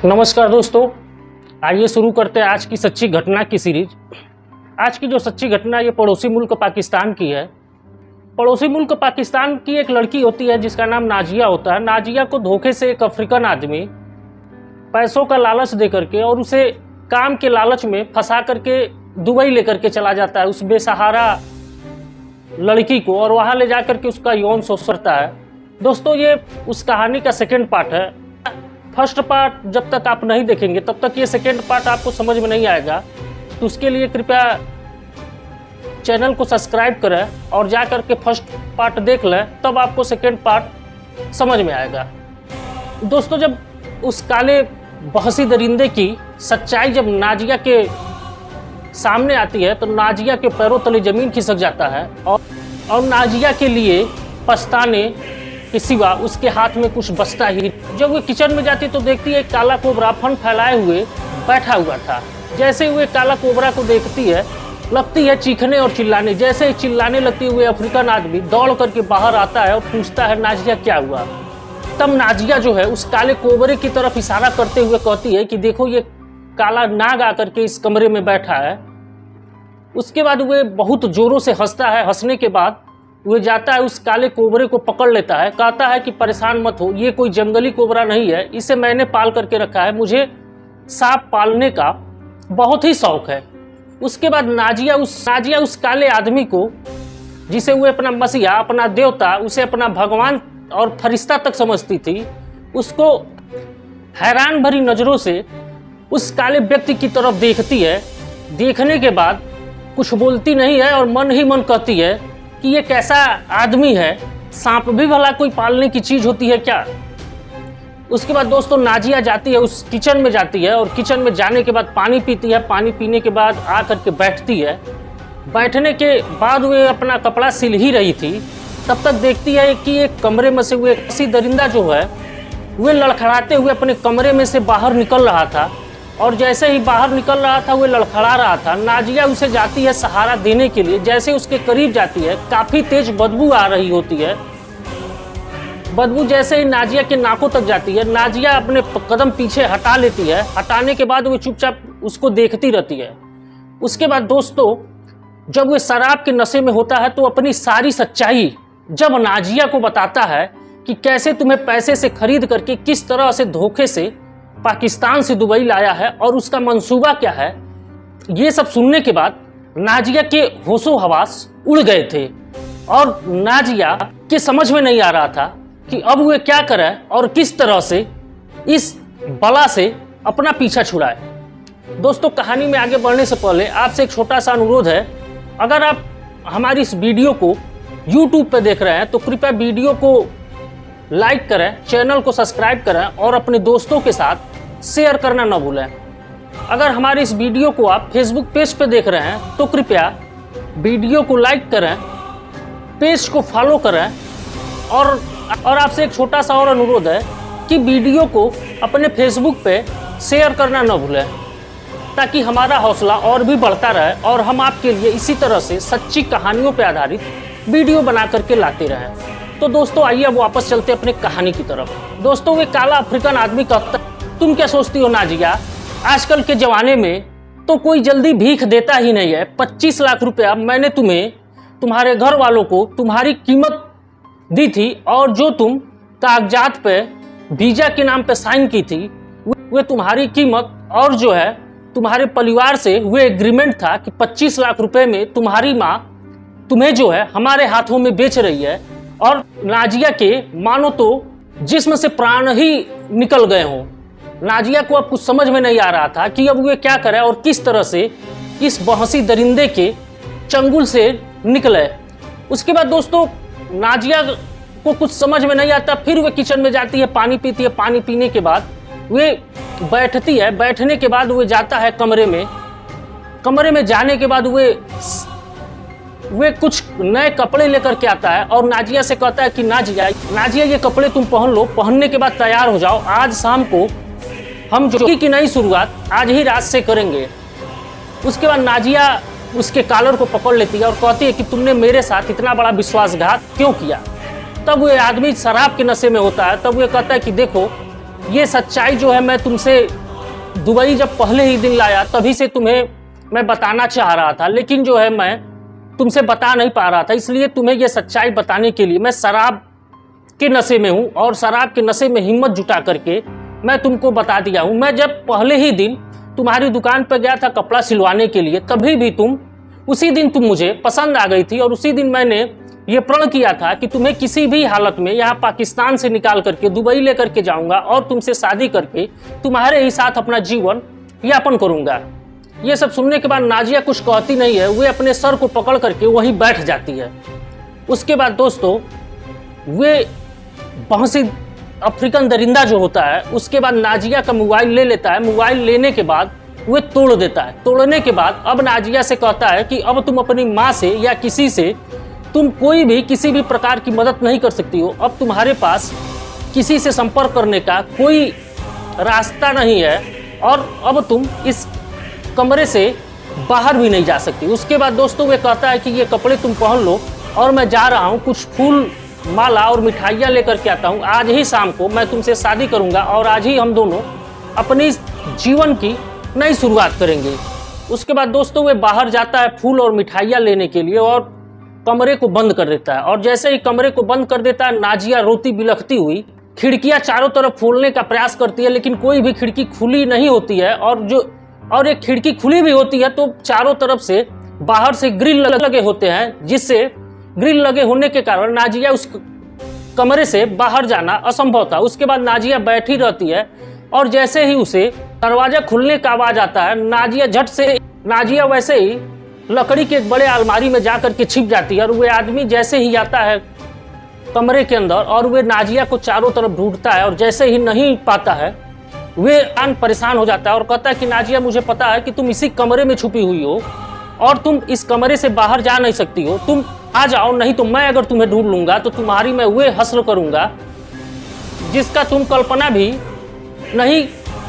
नमस्कार दोस्तों, आइए शुरू करते हैं आज की सच्ची घटना की सीरीज। आज की जो सच्ची घटना ये पड़ोसी मुल्क पाकिस्तान की है। पड़ोसी मुल्क पाकिस्तान की एक लड़की होती है जिसका नाम नाजिया होता है। नाजिया को धोखे से एक अफ्रीकन आदमी पैसों का लालच दे करके और उसे काम के लालच में फंसा करके दुबई लेकर के चला जाता है उस बेसहारा लड़की को, और वहाँ ले जा करके उसका यौन शोषण करता है। दोस्तों, ये उस कहानी का सेकेंड पार्ट है। फर्स्ट पार्ट जब तक आप नहीं देखेंगे तब तक ये सेकेंड पार्ट आपको समझ में नहीं आएगा, तो उसके लिए कृपया चैनल को सब्सक्राइब करें और जा करके फर्स्ट पार्ट देख लें, तब आपको सेकेंड पार्ट समझ में आएगा। दोस्तों, जब उस काले बहसी दरिंदे की सच्चाई जब नाजिया के सामने आती है तो नाजिया के पैरों तले ज़मीन खिसक जाता है और नाजिया के लिए पछताने के सिवा उसके हाथ में कुछ बचता ही। जब वो किचन में जाती तो देखती है काला कोबरा फन फैलाए हुए बैठा हुआ था। जैसे हुए काला कोबरा को देखती है, लगती है चीखने और चिल्लाने। जैसे ही चिल्लाने लगती हुए अफ्रीकन आदमी दौड़ करके बाहर आता है और पूछता है, नाजिया क्या हुआ? तब नाजिया जो है उस काले कोबरे की तरफ इशारा करते हुए कहती है कि देखो ये काला नाग आकर के इस कमरे में बैठा है। उसके बाद वह बहुत जोरों से हंसता है। हंसने के बाद वह जाता है उस काले कोबरे को पकड़ लेता है, कहता है कि परेशान मत हो, ये कोई जंगली कोबरा नहीं है, इसे मैंने पाल करके रखा है, मुझे सांप पालने का बहुत ही शौक है। उसके बाद नाजिया उस काले आदमी को, जिसे वो अपना मसीहा, अपना देवता, उसे अपना भगवान और फरिश्ता तक समझती थी, उसको हैरान भरी नज़रों से उस काले व्यक्ति की तरफ देखती है। देखने के बाद कुछ बोलती नहीं है और मन ही मन कहती है कि ये कैसा आदमी है, सांप भी भला कोई पालने की चीज़ होती है क्या? उसके बाद दोस्तों नाजिया जाती है उस किचन में जाती है और किचन में जाने के बाद पानी पीती है। पानी पीने के बाद आ करके बैठती है। बैठने के बाद वे अपना कपड़ा सिल ही रही थी, तब तक देखती है कि एक कमरे में से वो किसी दरिंदा जो है वे लड़खड़ाते हुए अपने कमरे में से बाहर निकल रहा था। और जैसे ही बाहर निकल रहा था वो लड़खड़ा रहा था। नाजिया उसे जाती है सहारा देने के लिए। जैसे उसके करीब जाती है, काफ़ी तेज बदबू आ रही होती है। बदबू जैसे ही नाजिया के नाकों तक जाती है, नाजिया अपने कदम पीछे हटा लेती है। हटाने के बाद वो चुपचाप उसको देखती रहती है। उसके बाद दोस्तों, जब वो शराब के नशे में होता है तो अपनी सारी सच्चाई जब नाजिया को बताता है कि कैसे तुम्हें पैसे से खरीद करके किस तरह से धोखे से पाकिस्तान से दुबई लाया है और उसका मंसूबा क्या है, ये सब सुनने के बाद नाजिया के होशो हवास उड़ गए थे और नाजिया के समझ में नहीं आ रहा था कि अब वे क्या करे और किस तरह से इस बला से अपना पीछा छुड़ाए। दोस्तों, कहानी में आगे बढ़ने से पहले आपसे एक छोटा सा अनुरोध है। अगर आप हमारी इस वीडियो को YouTube पे देख रहे हैं तो कृपया वीडियो को लाइक करें, चैनल को सब्सक्राइब करें और अपने दोस्तों के साथ शेयर करना न भूलें। अगर हमारी इस वीडियो को आप फेसबुक पेज पे देख रहे हैं तो कृपया वीडियो को लाइक करें, पेज को फॉलो करें और आपसे एक छोटा सा और अनुरोध है कि वीडियो को अपने फेसबुक पे शेयर करना न भूलें, ताकि हमारा हौसला और भी बढ़ता रहे और हम आपके लिए इसी तरह से सच्ची कहानियों पर आधारित वीडियो बना करके लाते रहें। तो दोस्तों, आइए अब वापस चलते अपने कहानी की तरफ। दोस्तों, वे काला अफ्रीकन आदमी कहता, तुम क्या सोचती हो नाजिया, आजकल के ज़माने में तो कोई जल्दी भीख देता ही नहीं है। 25 लाख रुपया मैंने तुम्हें, तुम्हारे घर वालों को तुम्हारी कीमत दी थी और जो तुम कागजात पे वीज़ा के नाम पे साइन की थी वे तुम्हारी कीमत और जो है तुम्हारे परिवार से वे एग्रीमेंट था कि 25 लाख रुपए में तुम्हारी माँ तुम्हें जो है हमारे हाथों में बेच रही है। और नाजिया के मानो तो जिस्म से प्राण ही निकल गए हों। नाजिया को अब कुछ समझ में नहीं आ रहा था कि अब वे क्या करे और किस तरह से इस बहसी दरिंदे के चंगुल से निकले। उसके बाद दोस्तों, नाजिया को कुछ समझ में नहीं आता। फिर वे किचन में जाती है, पानी पीती है। पानी पीने के बाद वे बैठती है। बैठने के बाद वे जाता है कमरे में। कमरे में जाने के बाद वे कुछ नए कपड़े लेकर के आता है और नाजिया से कहता है कि नाजिया ये कपड़े तुम पहन लो, पहनने के बाद तैयार हो जाओ। आज शाम को हम जिंदगी की नई शुरुआत आज ही रात से करेंगे। उसके बाद नाजिया उसके कॉलर को पकड़ लेती है और कहती है कि तुमने मेरे साथ इतना बड़ा विश्वासघात क्यों किया। तब वो आदमी शराब के नशे में होता है। तब वो कहता है कि देखो, ये सच्चाई जो है मैं तुमसे दुबई जब पहले ही दिन लाया तभी से तुम्हें मैं बताना चाह रहा था, लेकिन जो है मैं तुमसे बता नहीं पा रहा था। इसलिए तुम्हें ये सच्चाई बताने के लिए मैं शराब के नशे में हूँ और शराब के नशे में हिम्मत जुटा करके मैं तुमको बता दिया हूँ। मैं जब पहले ही दिन तुम्हारी दुकान पर गया था कपड़ा सिलवाने के लिए, तभी भी उसी दिन तुम मुझे पसंद आ गई थी और उसी दिन मैंने ये प्रण किया था कि तुम्हें किसी भी हालत में यहाँ पाकिस्तान से निकाल करके दुबई लेकर के जाऊंगा और तुमसे शादी करके तुम्हारे ही साथ अपना जीवन यापन करूंगा। ये सब सुनने के बाद नाजिया कुछ कहती नहीं है, वे अपने सर को पकड़ करके वहीं बैठ जाती है। उसके बाद दोस्तों वे बहसी अफ्रीकन दरिंदा जो होता है उसके बाद नाजिया का मोबाइल ले लेता है। मोबाइल लेने के बाद वे तोड़ देता है। तोड़ने के बाद अब नाजिया से कहता है कि अब तुम अपनी माँ से या किसी से तुम कोई भी किसी भी प्रकार की मदद नहीं कर सकती हो। अब तुम्हारे पास किसी से संपर्क करने का कोई रास्ता नहीं है और अब तुम इस कमरे से बाहर भी नहीं जा सकती। उसके बाद दोस्तों वे कहता है कि ये कपड़े तुम पहन लो और मैं जा रहा हूँ, कुछ फूल माला और मिठाइयाँ लेकर के आता हूँ। आज ही शाम को मैं तुमसे शादी करूँगा और आज ही हम दोनों अपनी जीवन की नई शुरुआत करेंगे। उसके बाद दोस्तों वे बाहर जाता है फूल और मिठाइयाँ लेने के लिए और कमरे को बंद कर देता है। और जैसे ही कमरे को बंद कर देता है नाजिया रोती बिलखती हुई खिड़कियाँ चारों तरफ खोलने का प्रयास करती है, लेकिन कोई भी खिड़की खुली नहीं होती है। और एक खिड़की खुली भी होती है तो चारों तरफ से बाहर से ग्रिल लगे होते हैं, जिससे ग्रिल लगे होने के कारण नाजिया उस कमरे से बाहर जाना असंभव था। उसके बाद नाजिया बैठी रहती है और जैसे ही उसे दरवाजा खुलने का आवाज आता है नाजिया वैसे ही लकड़ी के एक बड़े अलमारी में जाकर के छिप जाती है। और वे आदमी जैसे ही आता है कमरे के अंदर और वे नाजिया को चारों तरफ ढूंढता है और जैसे ही नहीं पाता है वे परेशान हो जाता है और कहता है कि नाजिया मुझे पता है कि तुम इसी कमरे में छुपी हुई हो और तुम इस कमरे से बाहर जा नहीं सकती हो, तुम आ जाओ, नहीं तो मैं अगर तुम्हें ढूंढ लूंगा तो तुम्हारी मैं वे हस्र करूंगा जिसका तुम कल्पना भी नहीं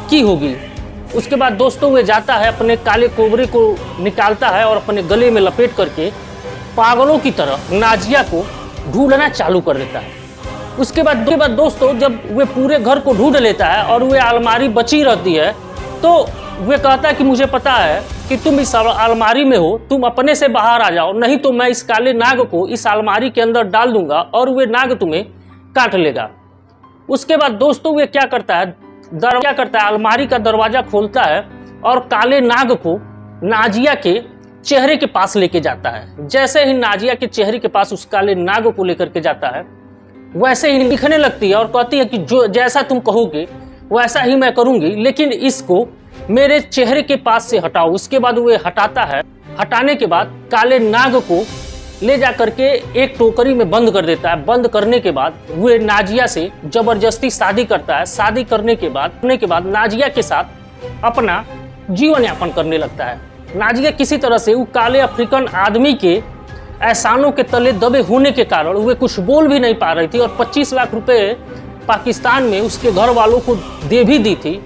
की होगी। उसके बाद दोस्तों वे जाता है अपने काले कोबरे को निकालता है और अपने गले में लपेट करके पागलों की तरह नाजिया को ढूंढना चालू कर देता है। उसके बाद दोस्तों जब वे पूरे घर को ढूंढ लेता है और वे अलमारी बची रहती है तो वे कहता है कि मुझे पता है कि तुम इस अलमारी में हो, तुम अपने से बाहर आ जाओ, नहीं तो मैं इस काले नाग को इस अलमारी के अंदर डाल दूंगा और वे नाग तुम्हें काट लेगा। उसके बाद दोस्तों वे क्या करता है अलमारी का दरवाजा खोलता है और काले नाग को नाजिया के चेहरे के पास लेके जाता है। जैसे ही नाजिया के चेहरे के पास उस काले नाग को लेकर के जाता है वैसे ही लिखने लगती है और कहती है कि जो जैसा तुम कहोगे वैसा ही मैं करूंगी, लेकिन इसको मेरे चेहरे के पास से हटाओ। उसके बाद वो हटाता है। हटाने के बाद काले नाग को ले जा करके एक टोकरी में बंद कर देता है। बंद करने के बाद वो नाजिया से जबरदस्ती शादी करता है। शादी करने के बाद नाजिया के साथ अपना जीवन यापन करने लगता है। नाजिया किसी तरह से वो काले अफ्रीकन आदमी के एहसानों के तले दबे होने के कारण वे कुछ बोल भी नहीं पा रही थी और 25 लाख रुपए पाकिस्तान में उसके घर वालों को दे भी दी थी।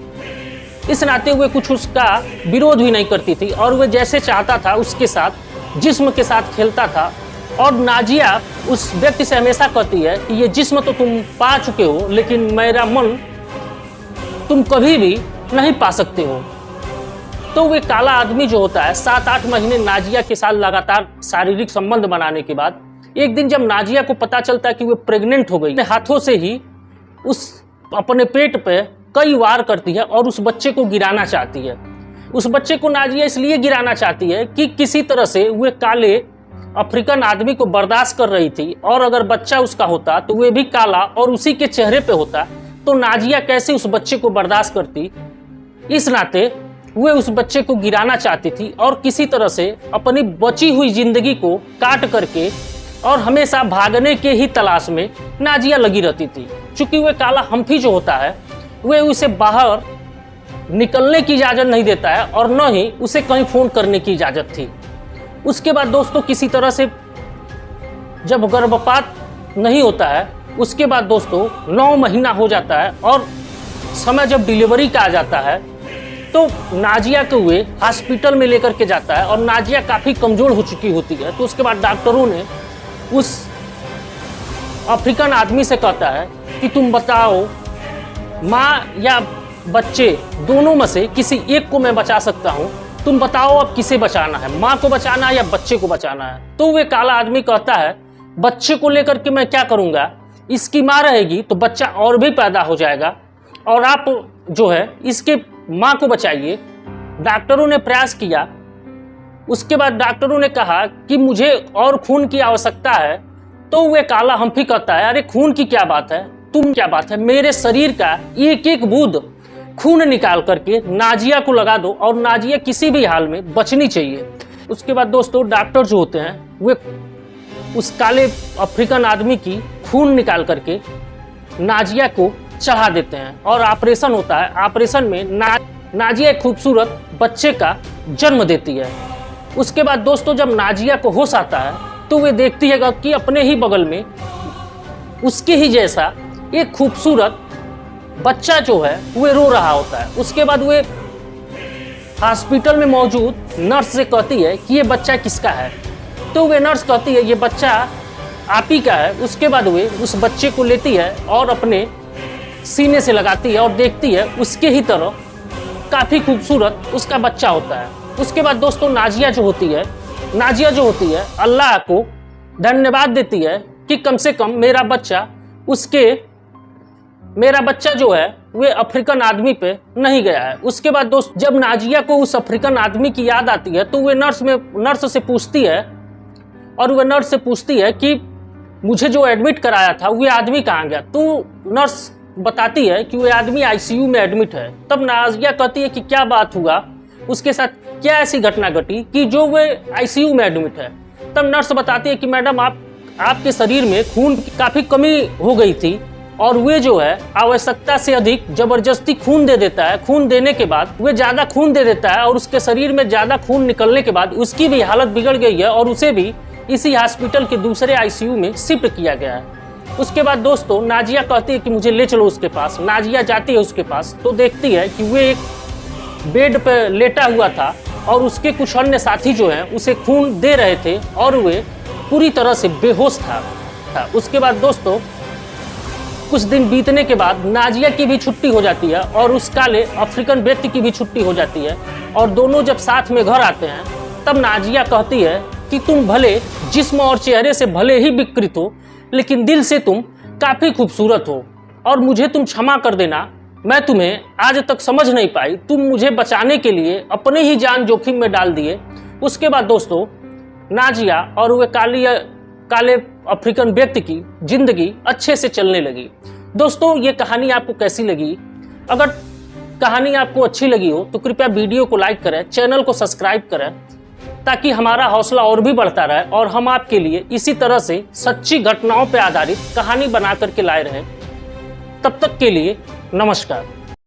इस नाते हुए कुछ उसका विरोध भी नहीं करती थी और वे जैसे चाहता था उसके साथ जिस्म के साथ खेलता था। और नाजिया उस व्यक्ति से हमेशा कहती है कि ये जिस्म तो तुम पा चुके हो, लेकिन मेरा मन तुम कभी भी नहीं पा सकते हो। तो वे काला आदमी जो होता है 7-8 महीने नाजिया के साथ लगातार शारीरिक संबंध बनाने के बाद एक दिन जब नाजिया को पता चलता है कि वे प्रेग्नेंट हो गई, अपने हाथों से ही उस अपने पेट पे कई वार करती है और उस बच्चे को गिराना चाहती है। उस बच्चे को नाजिया इसलिए गिराना चाहती है कि किसी तरह से वे काले अफ्रीकन आदमी को बर्दाश्त कर रही थी और अगर बच्चा उसका होता तो वे भी काला और उसी के चेहरे पे होता तो नाजिया कैसे उस बच्चे को बर्दाश्त करती। इस नाते वे उस बच्चे को गिराना चाहती थी और किसी तरह से अपनी बची हुई जिंदगी को काट करके और हमेशा भागने के ही तलाश में नाजिया लगी रहती थी। चूंकि वे काला हम्फी जो होता है वे उसे बाहर निकलने की इजाज़त नहीं देता है और न ही उसे कहीं फ़ोन करने की इजाज़त थी। उसके बाद दोस्तों किसी तरह से जब गर्भपात नहीं होता है उसके बाद दोस्तों 9 महीना हो जाता है और समय जब डिलीवरी का आ जाता है तो नाजिया को वे हॉस्पिटल में लेकर के जाता है और नाजिया काफ़ी कमज़ोर हो चुकी होती है। तो उसके बाद डॉक्टरों ने उस अफ्रीकन आदमी से कहता है कि तुम बताओ माँ या बच्चे दोनों में से किसी एक को मैं बचा सकता हूँ, तुम बताओ अब किसे बचाना है, माँ को बचाना है या बच्चे को बचाना है। तो वे काला आदमी कहता है बच्चे को लेकर के मैं क्या करूँगा, इसकी माँ रहेगी तो बच्चा और भी पैदा हो जाएगा और आप जो है इसके माँ को बचाइए। डॉक्टरों ने प्रयास किया, उसके बाद डॉक्टरों ने कहा कि मुझे और खून की आवश्यकता है। तो वे काला हम्फी कहता है अरे खून की क्या बात है, तुम क्या बात है, मेरे शरीर का एक एक बूंद खून निकाल करके नाजिया को लगा दो और नाजिया किसी भी हाल में बचनी चाहिए। उसके बाद दोस्तों डॉक्टर जो होते हैं वे उस काले अफ्रीकन आदमी की खून निकाल करके नाजिया को चढ़ा देते हैं और ऑपरेशन होता है। ऑपरेशन में नाजिया एक खूबसूरत बच्चे का जन्म देती है। उसके बाद दोस्तों जब नाजिया को होश आता है तो वे देखती है कि अपने ही बगल में उसके ही जैसा एक खूबसूरत बच्चा जो है वे रो रहा होता है। उसके बाद वे हॉस्पिटल में मौजूद नर्स से कहती है कि ये बच्चा किसका है। तो वे नर्स कहती है ये बच्चा आप ही का है। उसके बाद वे उस बच्चे को लेती है और अपने सीने से लगाती है और देखती है उसके ही तरह काफ़ी खूबसूरत उसका बच्चा होता है। उसके बाद दोस्तों नाजिया जो होती है अल्लाह को धन्यवाद देती है कि कम से कम मेरा बच्चा जो है वे अफ्रीकन आदमी पे नहीं गया है। उसके बाद दोस्त जब नाजिया को उस अफ्रीकन आदमी की याद आती है तो वे नर्स से पूछती है और वह नर्स से पूछती है कि मुझे जो एडमिट कराया था वह आदमी कहाँ गया। तो नर्स बताती है कि वह आदमी आईसीयू में एडमिट है। तब नाजिया कहती है कि क्या बात हुआ, उसके साथ क्या ऐसी घटना घटी कि जो वह आईसीयू में एडमिट है। तब नर्स बताती है कि मैडम आपके शरीर में खून की काफ़ी कमी हो गई थी और वे जो है आवश्यकता से अधिक जबरदस्ती खून दे देता है। खून देने के बाद वे ज़्यादा खून दे देता है और उसके शरीर में ज़्यादा खून निकलने के बाद उसकी भी हालत बिगड़ गई है और उसे भी इसी हॉस्पिटल के दूसरे आईसीयू में शिफ्ट किया गया है। उसके बाद दोस्तों नाजिया कहती है कि मुझे ले चलो उसके पास। नाजिया जाती है उसके पास तो देखती है कि वे एक बेड पर लेटा हुआ था और उसके कुछ अन्य साथी जो हैं उसे खून दे रहे थे और वे पूरी तरह से बेहोश था। उसके बाद दोस्तों कुछ दिन बीतने के बाद नाजिया की भी छुट्टी हो जाती है और उस काले अफ्रीकन व्यक्ति की भी छुट्टी हो जाती है और दोनों जब साथ में घर आते हैं तब नाजिया कहती है कि तुम भले जिस्म और चेहरे से भले ही विकृत हो लेकिन दिल से तुम काफ़ी खूबसूरत हो और मुझे तुम क्षमा कर देना, मैं तुम्हें आज तक समझ नहीं पाई, तुम मुझे बचाने के लिए अपने ही जान जोखिम में डाल दिए। उसके बाद दोस्तों नाजिया और वे काले अफ्रीकन व्यक्ति की जिंदगी अच्छे से चलने लगी। दोस्तों ये कहानी आपको कैसी लगी? अगर कहानी आपको अच्छी लगी हो तो कृपया वीडियो को लाइक करें, चैनल को सब्सक्राइब करें ताकि हमारा हौसला और भी बढ़ता रहे और हम आपके लिए इसी तरह से सच्ची घटनाओं पर आधारित कहानी बना करके लाए रहें। तब तक के लिए नमस्कार।